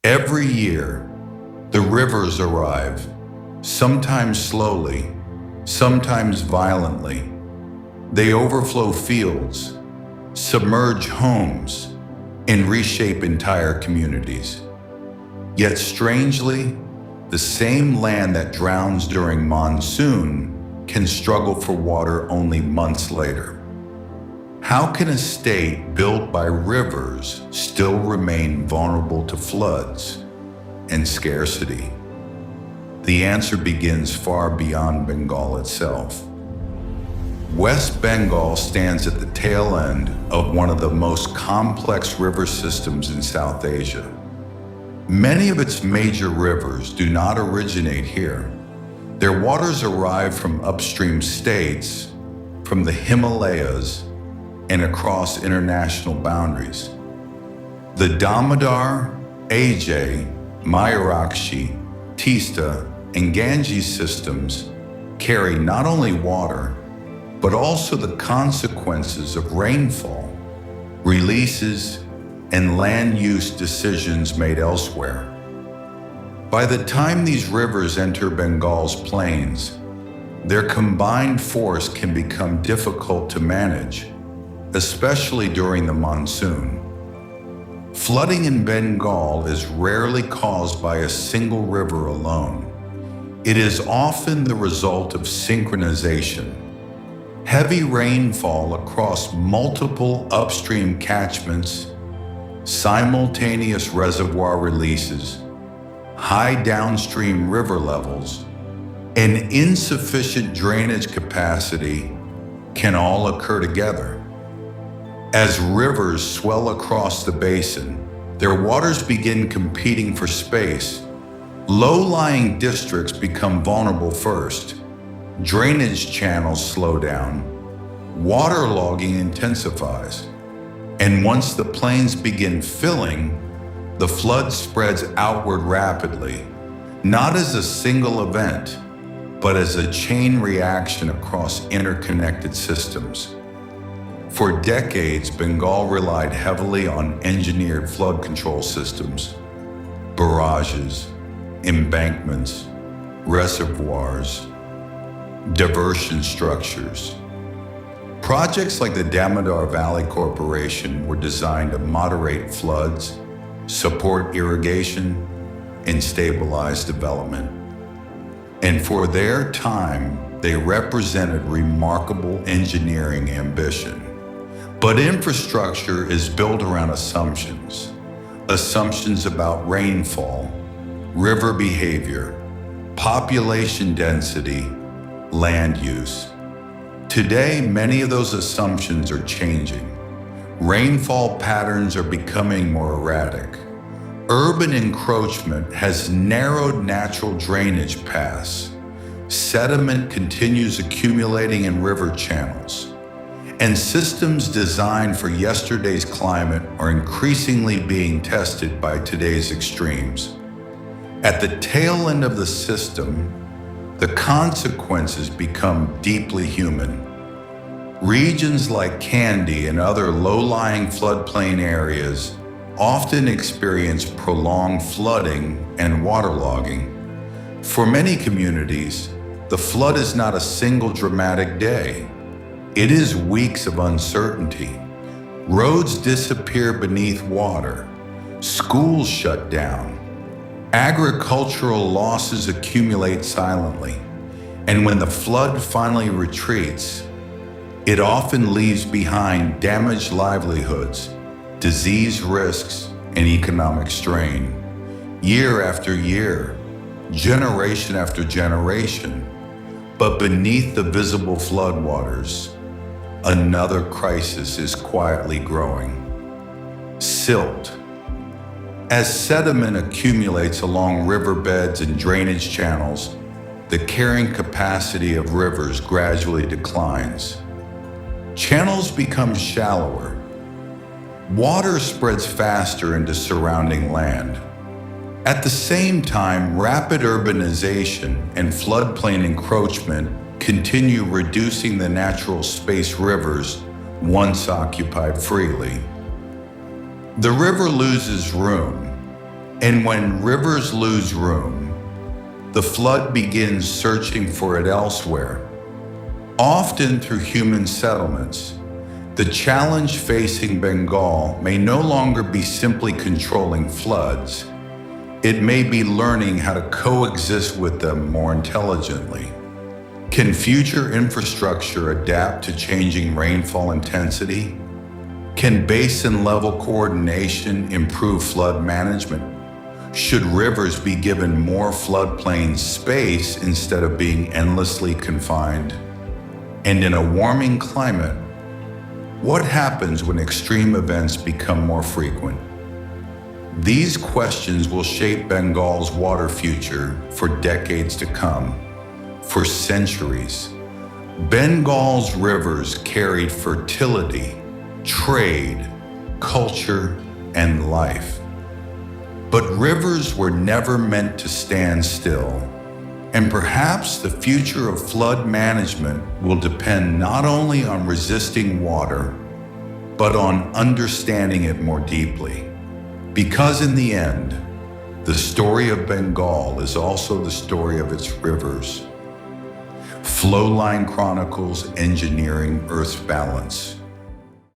Every year, the rivers arrive, sometimes slowly, sometimes violently. They overflow fields, submerge homes, and reshape entire communities. Yet strangely, the same land that drowns during monsoon can struggle for water only months later. How can a state built by rivers still remain vulnerable to floods and scarcity? The answer begins far beyond Bengal itself. West Bengal stands at the tail end of one of the most complex river systems in South Asia. Many of its major rivers do not originate here. Their waters arrive from upstream states, from the Himalayas, and across international boundaries. The Damodar, Ajay, Mayurakshi, Tista, and Ganges systems carry not only water, but also the consequences of rainfall, releases, and land use decisions made elsewhere. By the time these rivers enter Bengal's plains, their combined force can become difficult to manage, especially during the monsoon. Flooding in Bengal is rarely caused by a single river alone. It is often the result of synchronization. Heavy rainfall across multiple upstream catchments, simultaneous reservoir releases, high downstream river levels, and insufficient drainage capacity can all occur together. As rivers swell across the basin, their waters begin competing for space. Low-lying districts become vulnerable first. Drainage channels slow down. Waterlogging intensifies. And once the plains begin filling, the flood spreads outward rapidly, not as a single event, but as a chain reaction across interconnected systems. For decades, Bengal relied heavily on engineered flood control systems, barrages, embankments, reservoirs, diversion structures. Projects like the Damodar Valley Corporation were designed to moderate floods, support irrigation, and stabilize development. And for their time, they represented remarkable engineering ambition. But infrastructure is built around assumptions. Assumptions about rainfall, river behavior, population density, land use. Today, many of those assumptions are changing. Rainfall patterns are becoming more erratic. Urban encroachment has narrowed natural drainage paths. Sediment continues accumulating in river channels. And systems designed for yesterday's climate are increasingly being tested by today's extremes. At the tail end of the system, the consequences become deeply human. Regions like Kandy and other low-lying floodplain areas often experience prolonged flooding and waterlogging. For many communities, the flood is not a single dramatic day. It is weeks of uncertainty. Roads disappear beneath water. Schools shut down. Agricultural losses accumulate silently. And when the flood finally retreats, it often leaves behind damaged livelihoods, disease risks, and economic strain. Year after year, generation after generation. But beneath the visible floodwaters, another crisis is quietly growing. Silt. As sediment accumulates along riverbeds and drainage channels, the carrying capacity of rivers gradually declines. Channels become shallower. Water spreads faster into surrounding land. At the same time, rapid urbanization and floodplain encroachment continue reducing the natural space rivers once occupied freely. The river loses room, And when rivers lose room, the flood begins searching for it elsewhere, often through human settlements. The challenge facing Bengal may no longer be simply controlling floods. It may be learning how to coexist with them more intelligently. Can future infrastructure adapt to changing rainfall intensity? Can basin-level coordination improve flood management? Should rivers be given more floodplain space instead of being endlessly confined? And in a warming climate, what happens when extreme events become more frequent? These questions will shape Bengal's water future for decades to come, for centuries. Bengal's rivers carried fertility, trade, culture, and life. But rivers were never meant to stand still, and perhaps the future of flood management will depend not only on resisting water, but on understanding it more deeply. Because in the end, the story of Bengal is also the story of its rivers. Flowline Chronicles, Engineering Earth's Balance.